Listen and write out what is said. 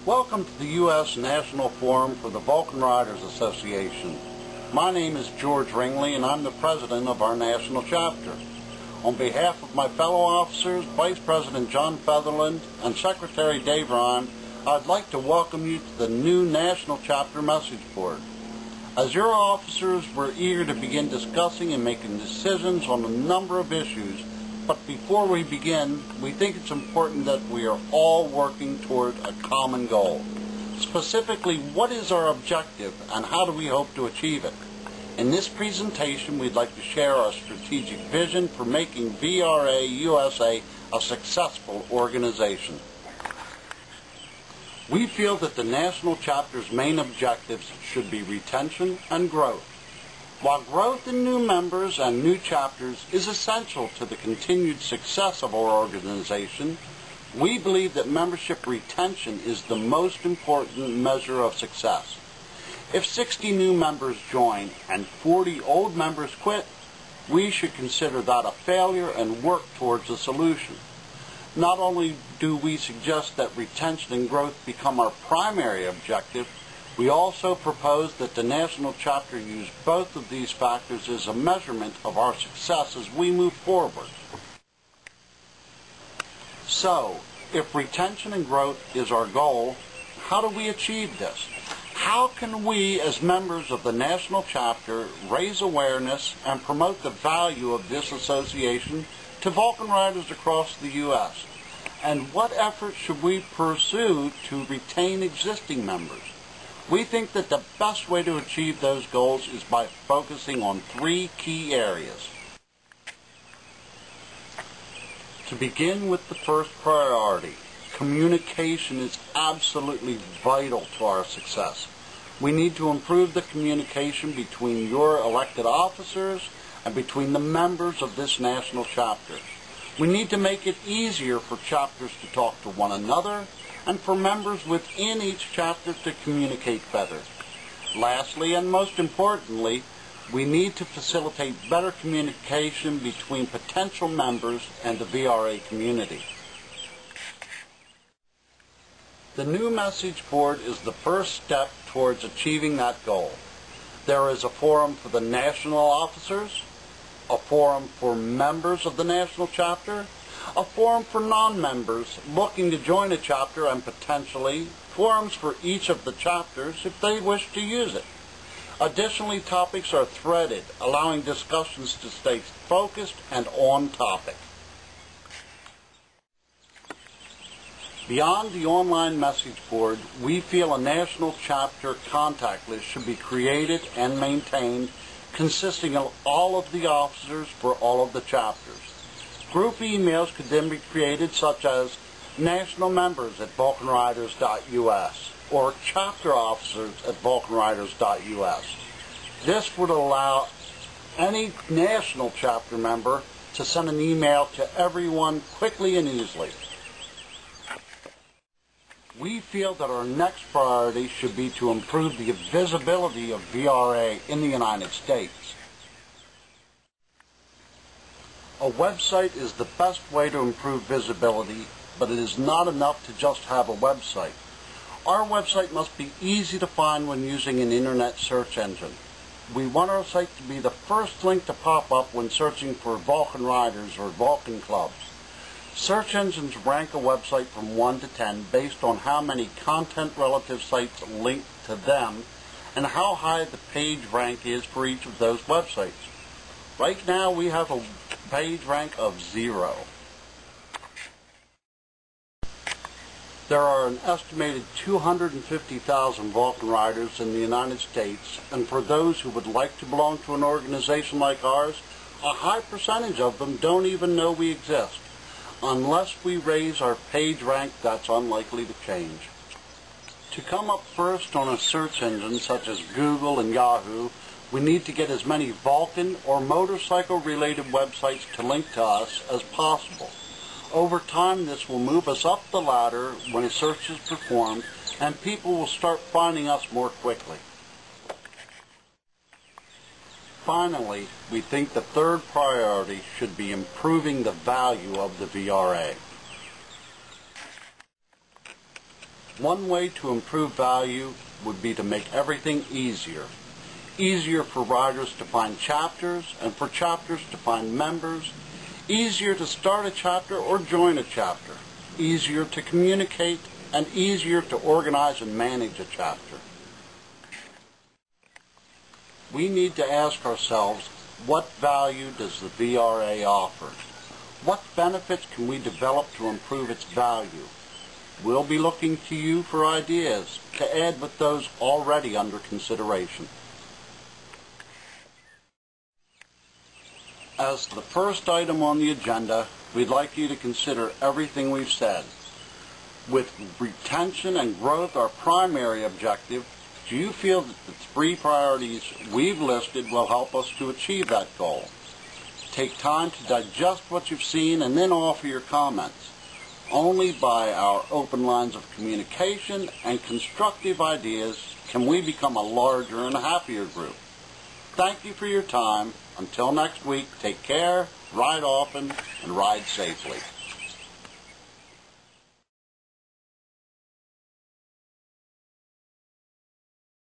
Welcome to the U.S. National Forum for the Vulcan Riders Association. My name is George Ringley, and I'm the president of our national chapter. On behalf of my fellow officers, Vice President John Featherland, and Secretary Dave Ryan, I'd like to welcome you to the new national chapter message board. As your officers, we're eager to begin discussing and making decisions on a number of issues. But before we begin, we think it's important that we are all working toward a common goal. Specifically, what is our objective and how do we hope to achieve it? In this presentation, we'd like to share our strategic vision for making VRA USA a successful organization. We feel that the national chapter's main objectives should be retention and growth. While growth in new members and new chapters is essential to the continued success of our organization, we believe that membership retention is the most important measure of success. If 60 new members join and 40 old members quit, we should consider that a failure and work towards a solution. Not only do we suggest that retention and growth become our primary objective, we also propose that the national chapter use both of these factors as a measurement of our success as we move forward. So, if retention and growth is our goal, how do we achieve this? How can we, as members of the national chapter, raise awareness and promote the value of this association to Vulcan riders across the U.S.? And what efforts should we pursue to retain existing members? We think that the best way to achieve those goals is by focusing on three key areas. To begin with the first priority, communication is absolutely vital to our success. We need to improve the communication between your elected officers and between the members of this national chapter. We need to make it easier for chapters to talk to one another and for members within each chapter to communicate better. Lastly, and most importantly, we need to facilitate better communication between potential members and the VRA community. The new message board is the first step towards achieving that goal. There is a forum for the national officers, a forum for members of the national chapter, a forum for non-members looking to join a chapter, and potentially forums for each of the chapters if they wish to use it. Additionally, topics are threaded, allowing discussions to stay focused and on topic. Beyond the online message board, we feel a national chapter contact list should be created and maintained, consisting of all of the officers for all of the chapters. Group emails could then be created, such as national members at vulcanriders.us or chapter officers at vulcanriders.us. This would allow any national chapter member to send an email to everyone quickly and easily. We feel that our next priority should be to improve the visibility of VRA in the United States. A website is the best way to improve visibility, but it is not enough to just have a website. Our website must be easy to find when using an internet search engine. We want our site to be the first link to pop up when searching for Vulcan riders or Vulcan clubs. Search engines rank a website from 1 to 10 based on how many content-relative sites link to them and how high the page rank is for each of those websites. Right now we have a page rank of 0. There are an estimated 250,000 Vulcan riders in the United States, and for those who would like to belong to an organization like ours, a high percentage of them don't even know we exist. Unless we raise our page rank, that's unlikely to change. To come up first on a search engine such as Google and Yahoo, we need to get as many Vulcan or motorcycle-related websites to link to us as possible. Over time, this will move us up the ladder when a search is performed, and people will start finding us more quickly. Finally, we think the third priority should be improving the value of the VRA. One way to improve value would be to make everything easier. Easier for riders to find chapters and for chapters to find members. Easier to start a chapter or join a chapter. Easier to communicate and easier to organize and manage a chapter. We need to ask ourselves, what value does the VRA offer? What benefits can we develop to improve its value? We'll be looking to you for ideas to add with those already under consideration. As the first item on the agenda, we'd like you to consider everything we've said. With retention and growth our primary objective, do you feel that the 3 priorities we've listed will help us to achieve that goal? Take time to digest what you've seen and then offer your comments. Only by our open lines of communication and constructive ideas can we become a larger and happier group. Thank you for your time. Until next week, take care, ride often, and ride safely.